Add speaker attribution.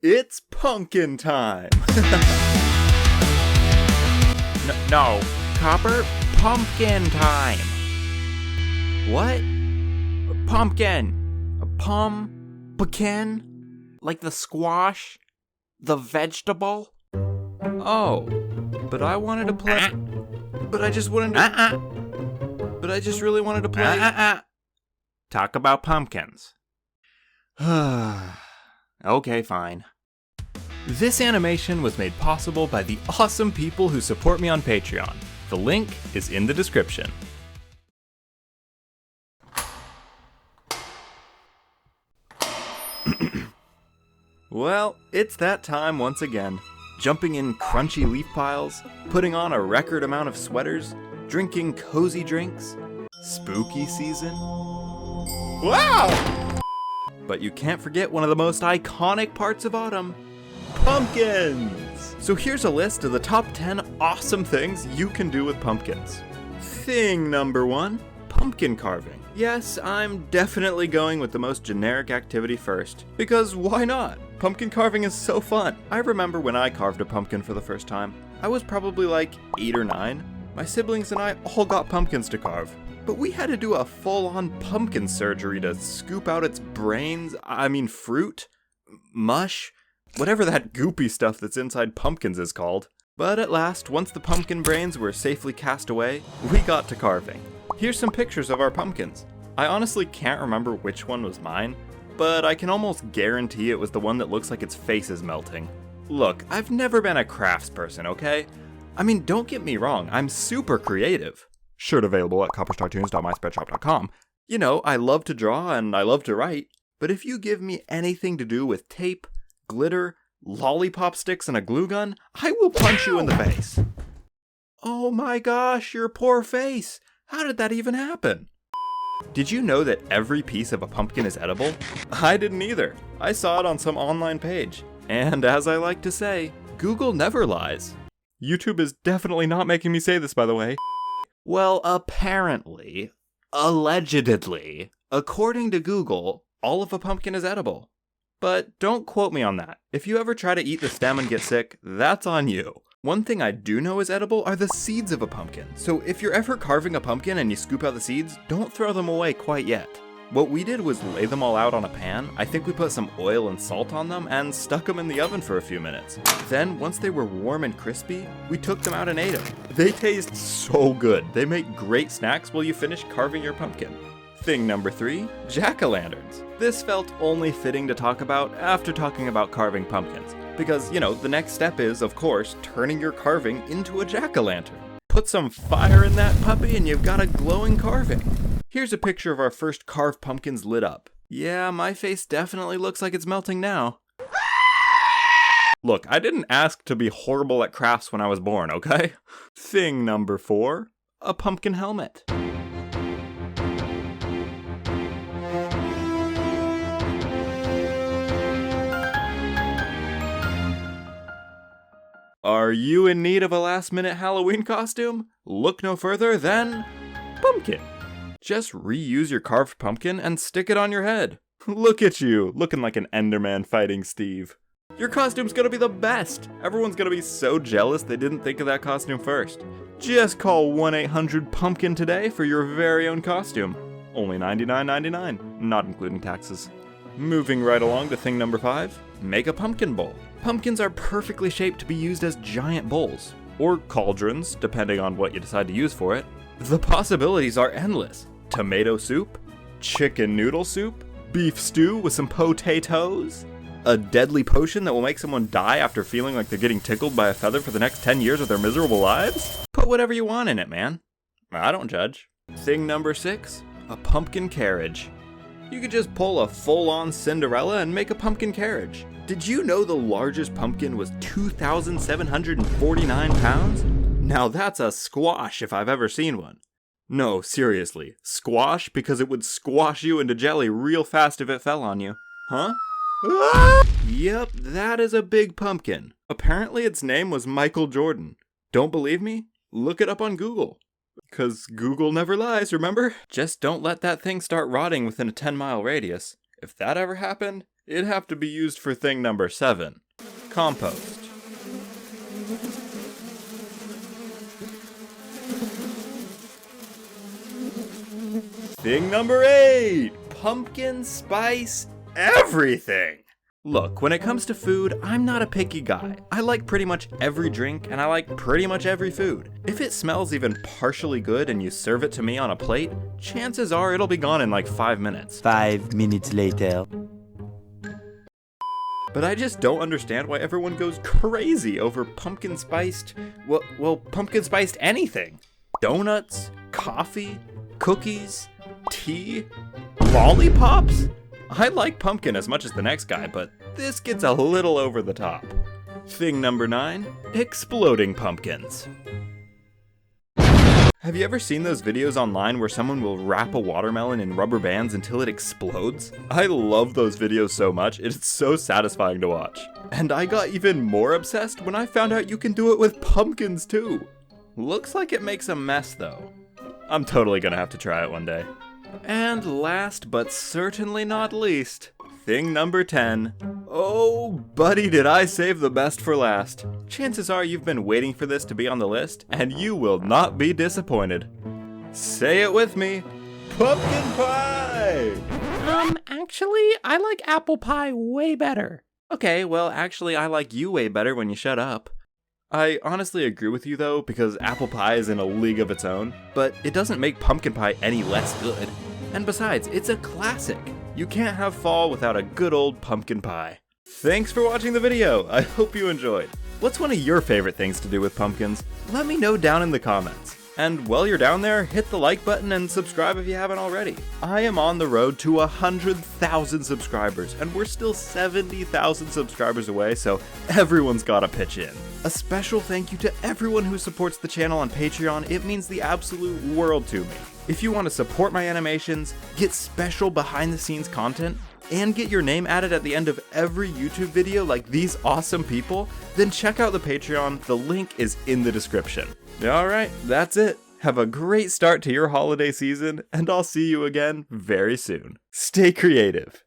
Speaker 1: It's pumpkin time!
Speaker 2: No, Copper, pumpkin time! What? Pumpkin! Pumpkin? Like the squash? The vegetable?
Speaker 1: Oh, but I wanted to play... But I just wanted to... But I just really wanted to play...
Speaker 2: Talk about pumpkins. Okay, fine.
Speaker 1: This animation was made possible by the awesome people who support me on Patreon. The link is in the description. Well, it's that time once again. Jumping in crunchy leaf piles, putting on a record amount of sweaters, drinking cozy drinks. Spooky season. Wow! But you can't forget one of the most iconic parts of autumn. Pumpkins! So here's a list of the top 10 awesome things you can do with pumpkins. Thing number 1, pumpkin carving. Yes, I'm definitely going with the most generic activity first, because why not? Pumpkin carving is so fun. I remember when I carved a pumpkin for the first time. I was probably like 8 or 9. My siblings and I all got pumpkins to carve. But we had to do a full-on pumpkin surgery to scoop out its fruit, mush, whatever that goopy stuff that's inside pumpkins is called. But at last, once the pumpkin brains were safely cast away, we got to carving. Here's some pictures of our pumpkins. I honestly can't remember which one was mine, but I can almost guarantee it was the one that looks like its face is melting. Look, I've never been a craftsperson, okay? I mean, don't get me wrong, I'm super creative. Shirt available at CopperStarToons.myspreadshop.com. You know, I love to draw and I love to write, but if you give me anything to do with tape, glitter, lollipop sticks, and a glue gun, I will punch you in the face. Oh my gosh, your poor face! How did that even happen? Did you know that every piece of a pumpkin is edible? I didn't either. I saw it on some online page. And as I like to say, Google never lies. YouTube is definitely not making me say this, by the way. Well, apparently, allegedly, according to Google, all of a pumpkin is edible. But don't quote me on that. If you ever try to eat the stem and get sick, that's on you. One thing I do know is edible are the seeds of a pumpkin. So if you're ever carving a pumpkin and you scoop out the seeds, don't throw them away quite yet. What we did was lay them all out on a pan. I think we put some oil and salt on them and stuck them in the oven for a few minutes. Then, once they were warm and crispy, we took them out and ate them. They taste so good. They make great snacks while you finish carving your pumpkin. Thing number 3, jack-o'-lanterns. This felt only fitting to talk about after talking about carving pumpkins. Because, you know, the next step is, of course, turning your carving into a jack-o'-lantern. Put some fire in that puppy and you've got a glowing carving. Here's a picture of our first carved pumpkins lit up. Yeah, my face definitely looks like it's melting now. Look, I didn't ask to be horrible at crafts when I was born, okay? Thing number 4, a pumpkin helmet. Are you in need of a last-minute Halloween costume? Look no further than pumpkin. Just reuse your carved pumpkin and stick it on your head. Look at you, looking like an Enderman fighting Steve. Your costume's gonna be the best. Everyone's gonna be so jealous they didn't think of that costume first. Just call 1-800-PUMPKIN today for your very own costume. Only $99.99, not including taxes. Moving right along to thing number 5, make a pumpkin bowl. Pumpkins are perfectly shaped to be used as giant bowls, or cauldrons, depending on what you decide to use for it. The possibilities are endless. Tomato soup, chicken noodle soup, beef stew with some potatoes, a deadly potion that will make someone die after feeling like they're getting tickled by a feather for the next 10 years of their miserable lives? Put whatever you want in it, man. I don't judge. Thing number 6, a pumpkin carriage. You could just pull a full-on Cinderella and make a pumpkin carriage. Did you know the largest pumpkin was 2,749 pounds? Now that's a squash if I've ever seen one. No, seriously, squash because it would squash you into jelly real fast if it fell on you. Huh? Ah! Yep, that is a big pumpkin. Apparently its name was Michael Jordan. Don't believe me? Look it up on Google. 'Cause Google never lies, remember? Just don't let that thing start rotting within a 10-mile radius. If that ever happened, It'd have to be used for thing number 7, compost. Thing number 8, pumpkin spice everything. Look, when it comes to food, I'm not a picky guy. I like pretty much every drink, and I like pretty much every food. If it smells even partially good and you serve it to me on a plate, chances are it'll be gone in like 5 minutes.
Speaker 3: 5 minutes later.
Speaker 1: But I just don't understand why everyone goes crazy over pumpkin spiced, well, pumpkin spiced anything. Donuts, coffee, cookies, tea, lollipops? I like pumpkin as much as the next guy, but this gets a little over the top. Thing number 9, exploding pumpkins. Have you ever seen those videos online where someone will wrap a watermelon in rubber bands until it explodes? I love those videos so much, it's so satisfying to watch. And I got even more obsessed when I found out you can do it with pumpkins too. Looks like it makes a mess though. I'm totally gonna have to try it one day. And last but certainly not least, thing number 10. Oh, buddy, did I save the best for last. Chances are you've been waiting for this to be on the list, and you will not be disappointed. Say it with me, pumpkin pie!
Speaker 2: Actually, I like apple pie way better.
Speaker 1: Okay, well, actually, I like you way better when you shut up. I honestly agree with you though, because apple pie is in a league of its own, but it doesn't make pumpkin pie any less good. And besides, it's a classic. You can't have fall without a good old pumpkin pie. Thanks for watching the video, I hope you enjoyed. What's one of your favorite things to do with pumpkins? Let me know down in the comments. And while you're down there, hit the like button and subscribe if you haven't already. I am on the road to 100,000 subscribers, and we're still 70,000 subscribers away, so everyone's gotta pitch in. A special thank you to everyone who supports the channel on Patreon, it means the absolute world to me. If you want to support my animations, get special behind the scenes content, and get your name added at the end of every YouTube video like these awesome people, then check out the Patreon, the link is in the description. Alright, that's it. Have a great start to your holiday season, and I'll see you again very soon. Stay creative.